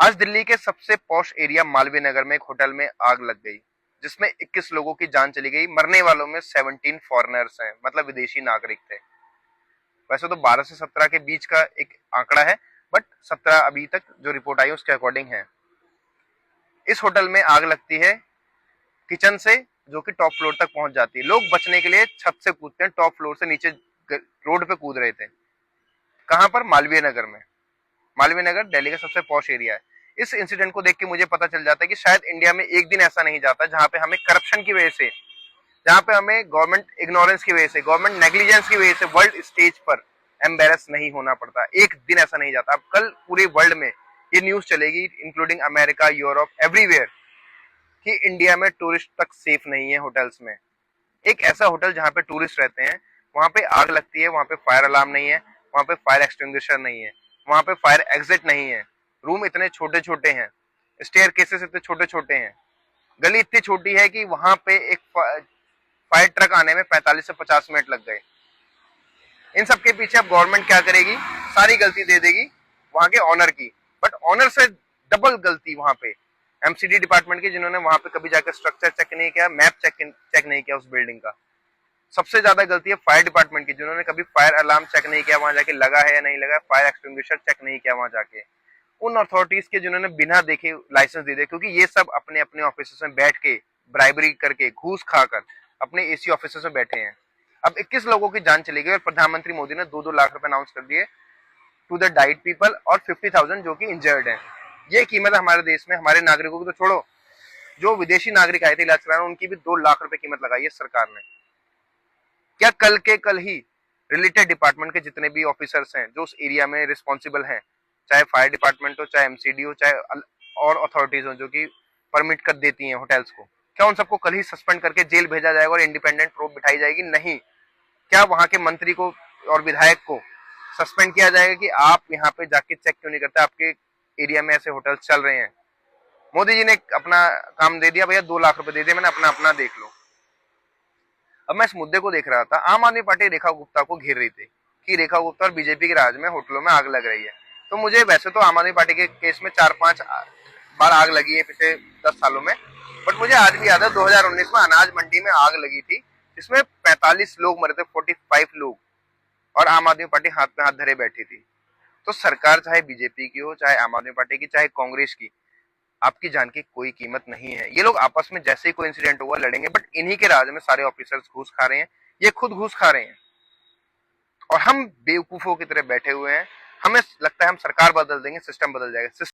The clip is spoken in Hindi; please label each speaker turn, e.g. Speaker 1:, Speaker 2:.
Speaker 1: आज दिल्ली के सबसे पॉश एरिया मालवीय नगर में एक होटल में आग लग गई, जिसमें 21 लोगों की जान चली गई। मरने वालों में 17 फॉरेनर्स हैं, मतलब विदेशी नागरिक थे। वैसे तो 12 से 17 के बीच का एक आंकड़ा है, बट 17 अभी तक जो रिपोर्ट आई उसके अकॉर्डिंग है। इस होटल में आग लगती है किचन से, जो कि टॉप फ्लोर तक पहुंच जाती है। लोग बचने के लिए छत से कूदते हैं, टॉप फ्लोर से नीचे रोड पे कूद रहे थे। कहां पर? मालवीय नगर में। मालवीय नगर दिल्ली का सबसे पॉश एरिया है। इस इंसिडेंट को देख के मुझे पता चल जाता है कि शायद इंडिया में एक दिन ऐसा नहीं जाता जहां पे हमें करप्शन की वजह से, जहां पे हमें गवर्नमेंट इग्नोरेंस की वजह से, गवर्नमेंट नेग्लिजेंस की वजह से वर्ल्ड स्टेज पर एम्बेरस नहीं होना पड़ता। एक दिन ऐसा नहीं जाता। अब कल पूरे वर्ल्ड में ये न्यूज चलेगी, इंक्लूडिंग अमेरिका, यूरोप, एवरीवेयर, कि इंडिया में टूरिस्ट तक सेफ नहीं है होटल्स में। एक ऐसा होटल जहां पे टूरिस्ट रहते हैं, वहां पे आग लगती है, वहां पे फायर अलार्म नहीं है, वहां पे फायर एक्सटिंग्विशर नहीं है, वहां पे फायर एग्जिट नहीं है। रूम इतने छोटे छोटे हैं, स्टेयर केसेस इतने छोटे छोटे हैं, गली इतनी छोटी है कि वहां पे एक फायर ट्रक आने में 45 से 50 मिनट लग गए। इन सब के पीछे अब गवर्नमेंट क्या करेगी? सारी गलती दे देगी वहां के ऑनर की। बट ऑनर से डबल गलती वहां पे एमसीडी डिपार्टमेंट की, जिन्होंने वहां पे कभी जाकर स्ट्रक्चर चेक नहीं किया, मैप चेक नहीं किया उस बिल्डिंग का। सबसे ज्यादा गलती है फायर डिपार्टमेंट की, जिन्होंने कभी फायर अलार्म चेक नहीं किया वहां जाके, लगा है या नहीं लगा, फायर एक्सटिंग्विशर चेक नहीं किया वहां जाके। उन अथॉरिटीज के जिन्होंने बिना देखे लाइसेंस दे दिए, क्योंकि ये सब अपने अपने ऑफिस में बैठ के ब्राइबरी करके, घूस खाकर अपने एसी ऑफिस में बैठे हैं। अब 21 लोगों की जान चली गई और प्रधानमंत्री मोदी ने 2-2 लाख रुपए अनाउंस कर दिए टू द डाइड पीपल, और 50,000 जो कि इंजर्ड हैं। ये कीमत है हमारे देश में। हमारे नागरिकों की तो छोड़ो, जो विदेशी नागरिक आए थे इलाज कराने, उनकी भी 2 लाख रुपए कीमत लगाई है सरकार ने। क्या कल के कल ही रिलेटेड डिपार्टमेंट के जितने भी ऑफिसर्स हैं जो उस एरिया में रिस्पॉन्सिबल हैं, चाहे फायर डिपार्टमेंट हो, चाहे एमसीडी हो, चाहे और अथॉरिटीज हो जो कि परमिट कर देती हैं होटल्स को, क्या उन सबको कल ही सस्पेंड करके जेल भेजा जाएगा और इंडिपेंडेंट प्रोब बिठाई जाएगी? नहीं। क्या वहां के मंत्री को और विधायक को सस्पेंड किया जाएगा कि आप यहाँ पे जाके चेक क्यों नहीं करते, आपके एरिया में ऐसे होटल्स चल रहे हैं? मोदी जी ने अपना काम दे दिया, भैया 2 लाख रुपए दे दिए, मैंने अपना अपना देख लो। अब मैं इस मुद्दे को देख रहा था, आम आदमी पार्टी रेखा गुप्ता को घेर रही थी कि रेखा गुप्ता और बीजेपी के राज में होटलों में आग लग रही है। तो मुझे वैसे तो आम आदमी पार्टी के केस में 4-5 बार आग लगी है पिछले 10 सालों में, बट मुझे आज भी याद है 2019 में अनाज मंडी में आग लगी थी, जिसमें 45 लोग मरे थे, 45 लोग, और आम आदमी पार्टी हाथ में हाथ धरे बैठी थी। तो सरकार चाहे बीजेपी की हो, चाहे आम आदमी पार्टी की, चाहे कांग्रेस की, आपकी जान की कोई कीमत नहीं है। ये लोग आपस में जैसे ही कोई इंसिडेंट हुआ लड़ेंगे, बट इन्हीं के राज में सारे ऑफिसर्स घूस खा रहे हैं, ये खुद घूस खा रहे हैं और हम बेवकूफों की तरह बैठे हुए हैं। हमें लगता है हम सरकार बदल देंगे, सिस्टम बदल जाएगा।